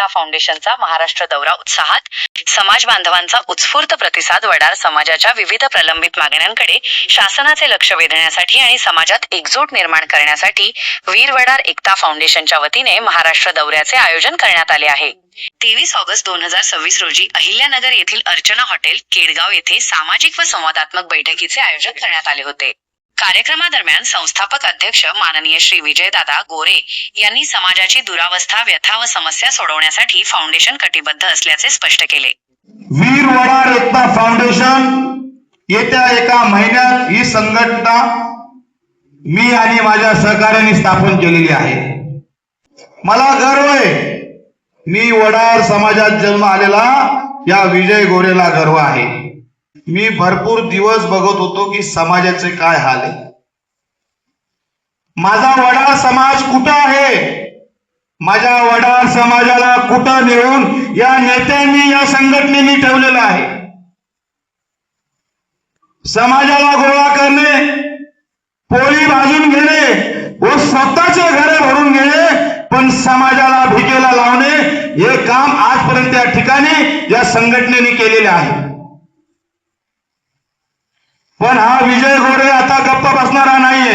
एकता फाउंडेशनचा महाराष्ट्र दौरा उत्साहात, समाज बांधवांचा उत्स्फूर्त प्रतिसाद. वडार समाजाच्या विविध प्रलंबित मागण्यांकडे शासनाचे लक्ष वेधण्यासाठी आणि समाजात एकजूट निर्माण करण्यासाठी वीर वडार एकता फाउंडेशनच्या वतीने महाराष्ट्र दौऱ्याचे आयोजन करण्यात आले आहे. 23 ऑगस्ट 2026 रोजी अहिल्यानगर येथील अर्चना हॉटेल, केडगाव येथे सामाजिक व संवादात्मक बैठकीचे आयोजन करण्यात आले होते. कार्यक्रमादरम्यान संस्थापक अध्यक्ष माननीय श्री विजयदादा गोरे यांनी समाजाची दुरावस्था, व्यथा व समस्या सोडवण्यासाठी फाउंडेशन कटिबद्ध असल्याचे स्पष्ट केले. वीर वडार एकता फाउंडेशन येत्या एका महिन्यात ही संघटना मी आणि माझ्या सहकार्याने स्थापन केलेली आहे. मला गर्व आहे, मी वडार समाजात जन्म आलेला या विजय गोरेला गर्व आहे. मी भरपूर दिवस बघत होतो की समाजाचे काय हाल आहे. माझा वडार समाज कुठं आहे? माझ्या वडार समाजाला कुठं नेऊन या नेत्यांनी, या संघटनेने ठेवलेलं आहे. समाजाला गोळा करणे, पोळी भाजून घेणे व स्वतःचे घरे भरून घेणे, पण समाजाला भिकेला लावणे हे काम आजपर्यंत या ठिकाणी या संघटनेने केलेले आहे. पण हा विजय गोरे आता गप्प बसणारा नाहीये.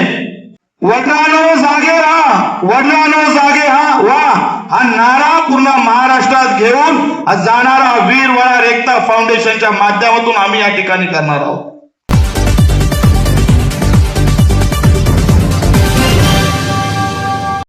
वडिलांनो जागे राहा, वडिलांनो जागे हा नारा पूर्ण महाराष्ट्रात घेऊन जाणारा वीर वडार एकता फाउंडेशनच्या माध्यमातून आम्ही या ठिकाणी करणार आहोत.